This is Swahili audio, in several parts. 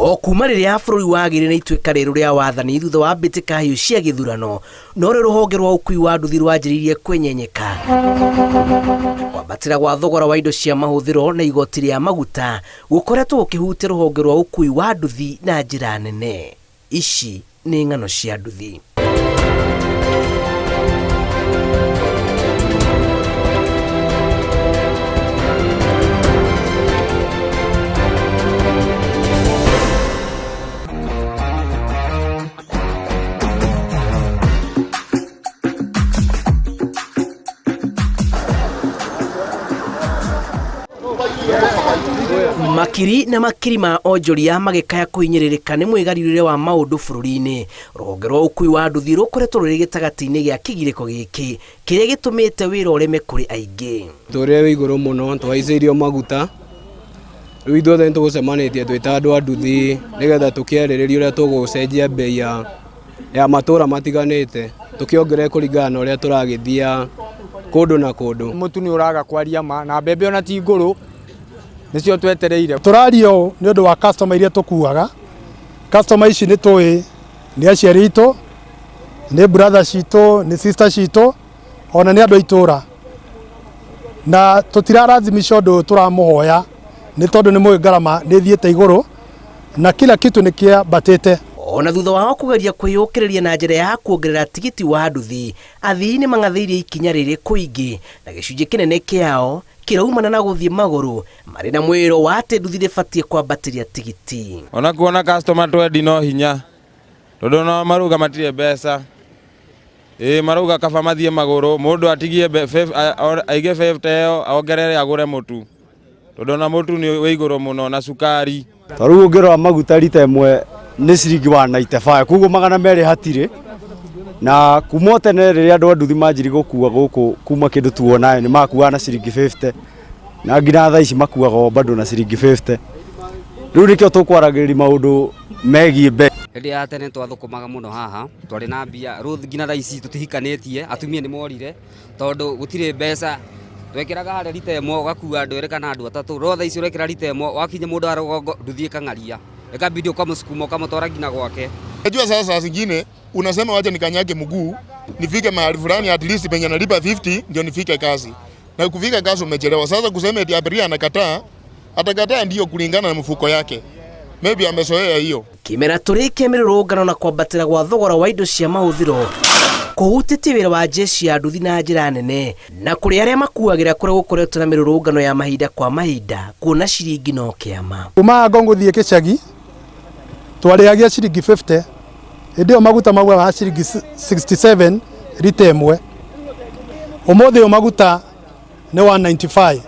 O kuma riria bururi wagire na ituika riru ria wathani thutha wa mbitika hiu cia githurano no ri ruhonge rwa ukui wa nduthi rwanjiririe kwenyenyeka kwambatira gwa thogora wa indo cia mahuthiro na igoti ria maguta gukoretwo gukihutia ruhonge rwa ukui wa nduthi na njira nene. Ici ni ng'ano cia nduthi. Makiri na makiri ma onjoria magikaya kuhinyiririka ni mwigaririre wa maundu bururi-ini. Ruhonge rwa ukui wa nduthi rukoretwo ruri gitagati-ini gia kigiriko giki kiria gitumite wira ureme kuri aingi. Turia wi iguru muno twaiceirio maguta riu ithuothe nitugucemanitie twita andu a nduthi nigetha tukiaririria uria tugucenjia bei ya matura matiganite tukiongerera kuringana na uria turagithia kundu na kundu. Mutu ni uraga kwaria ma na mbembe ona ti nguru nicio twetereire. Turario ni undu wa customer iria tukuaga. Customer ici ni tui ni aciari itu, ni brother citu, ni sister citu, ona ni andu itura. Na tutirarathimisha undu turamuhoya ni tondu ni mwe ngarama ni thiete iguru na kila kitu ni kia batete. Ona thutha wao kugeria kwiyukiriria na njira ya kuongerera tigiti wa nduthi, athii ni mangatheirie ikinya riri kuingi na gicunji kinene kiao kiraumana na guthie maguru mari na mwiro wa ati nduthi ribatie kwambatiria tigiti. Ona kuona customer twendi no hinya tondu no maruga matire mbeca maruga kaba mathie maguru mundu atigie aige 50 yo aongerere agure mutu tondu na mutu ni wi iguru muno na sukari. Taru ungero maguta lita imwe ni ciringi wa 95 kuguo magana meri hatire na kuma tene riria andu a nduthi manjiri gukua guku kuma kindu tuonayo ni makuaga na ciringi 50 na nginya thaa ici makuaga bado na ciringi 50. Riu nikio tukwaragiriria maundu megie bei. Hindi ya tene twathukumaga muno haha twari na mbia riu nginya thaa ici tutihikanitie atumia ni morire tondu gutire mbeca twekiraga hare lita imwe ugakua andu eri kana andu atatu ro thaa ici urekira lita imwe wakinya mundu arogongo nduthi ikangaria ikabidi ukamsukuma ukamtwara ngina gwake. Unajua sasa zingine unasema wacha nikanyage mguu nifike mahali fulani at least penye nalipa 50 ndio nifike kazi. Na kufika kazi umechelewa. Sasa kusema eti abiria anakataa, atakataa ndio kulingana na mfuko yake. Maybe amezoea hiyo. Kimera turike mirurungano na kwambatira gwa thogora wa indo cia mahuthiro kuhutite wira wa jeshi ya nduthi na njira nene na kuri aria makuagira kuria gukoretwo na mirurungano ya mahinda kwa mahinda kuona ciringi no kiama. Kuma ngo nguthie Kicagi twariagia ciringi 50 ndio maguta magwa wa ciringi 67 lita imwe. Umuthi maguta ni 195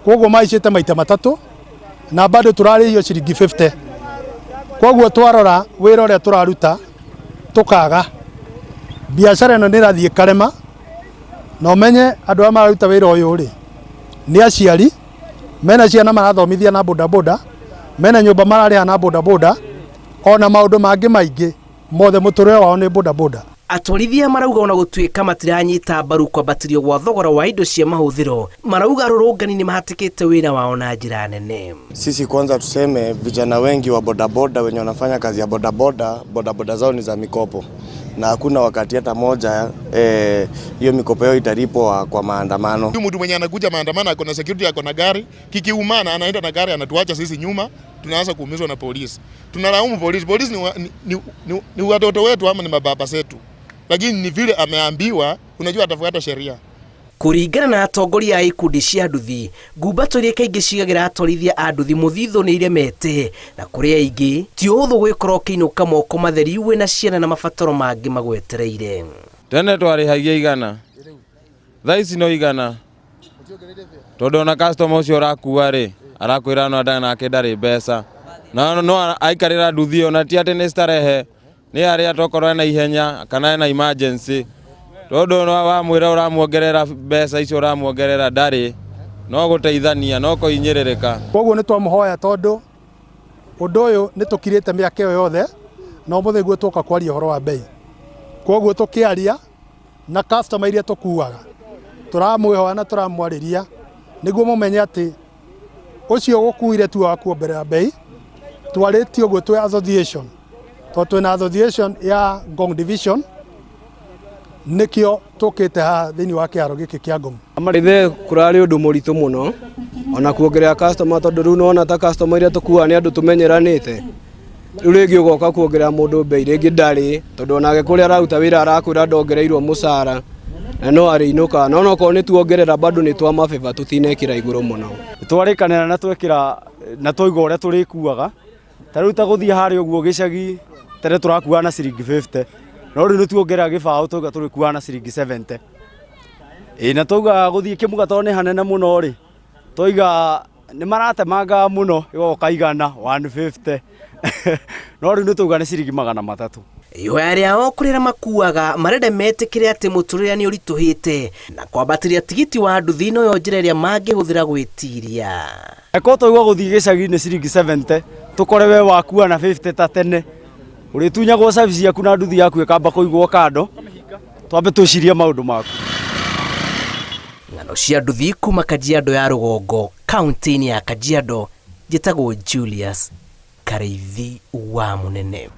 koguo maicite maita matatu na bado turari hiyo ciringi 50. Koguo twarora wira uria turaruta tukaga biashara ino nirathie karema na umenye andu a mararuta wira uyu ri ni aciari mena ciana marathomithia na boda boda, mena nyumba marariha na boda boda, ona maundu mangi maingi mothe muturire wao ni boda boda. Atwarithia marauga ona gutuika matiranyita mbaru kwambatirio gwa thogora wa indo cia mahuthiro, marauga rurungani ni mahatikite wira wao na njira nene. Sisi kwanza tuseme vijana wengi wa bodaboda wenye wanafanya kazi ya bodaboda zao ni za mikopo na hakuna wakati hata moja hiyo mikopo yao italipwa kwa maandamano. Mtu mwenye anakuja maandamano ako na security, ako na gari, kikiumana anaenda na gari anatuacha sisi nyuma, tunaanza kuumizwa na polisi. Tunalaumu polisi. Polisi ni watoto wetu ama ni mababa zetu. Lakini ni vile ameambiwa, unajua atafuata sheria. Kuringana na atongoria a ikundi cia nduthi, ngumbato iria kaingĩ cigagira atwarithia a nduthi muthitho nĩ iremete na kuri aingi ti ũhũthũ gwikorwo kĩinũka moko matheri wĩna ciana na mabataro mangĩ magwetereire. Tene twarihagia igana thaa ici no igana tondu ona customer ucio urakua ri arakwira no ndanake ndari mbeca no aikarira nduthi ona ti ati ni starehe ni aria tokorwo na ihenya kana na emergency tondu wa mwira uramuongerera mbeca icio uramuongerera ndari no guteithania no kuinyiririka. Koguo ni twamuhoya tondu undu uyu ni tukirite miaka iyo yothe no muthe guo tuka kwaria horo wa bei. Koguo tukiaria na customer iria tukuaga turamwihoya na turamwariria niguo mumenye ati ucio gukuire tu wa kuongerera bei twaritio gwitwe association to twina association ya Ngong division nikio tukite ha thini wa kiaro giki kia Ngong. Amarithe kurari undu muritu muno ona kuongerera customer tondu riu nona ta customer iria tukua ni andu tumenyeranite riu ringi ugoka kuongerera mundu bei ringi ndari tondu onake kuria araruta wira arakwira ndongereirwo mucara na no ariinuka no no ko ni tuongerera bado ni twa mafeva tutinekira iguru muno twarikanira na twekira na toiga uria turikuaga tariu ta guthie hari uguo gicagi tere turakua na ciringi 50 no riu tuongerera gibao toiga turikua na ciringi 70 na toiga guthie kimuga to ni hanene muno ri toiga ni maratemanga muno igoka igana 150 no riu tuuga ni ciringi 300 ihoya riao kurira makuaga marende metikire ati muturire ni urituhite na kwambatiria tigiti wa nduthi no yo njira iria mangihuthira gwitiria eko toiga guthie gicagi ni ciringi 70 tukore we wakua na 50 ta tene uritunyagwo service yaku na nduthi yaku ikamba kuigwo kando twambe tucirie maundu maku. Ng'ano cia nduthi kuma Kajiado ya Rugongo kaunti-ini ya Kajiado njĩtagwo Julius Kareithi wa Munene.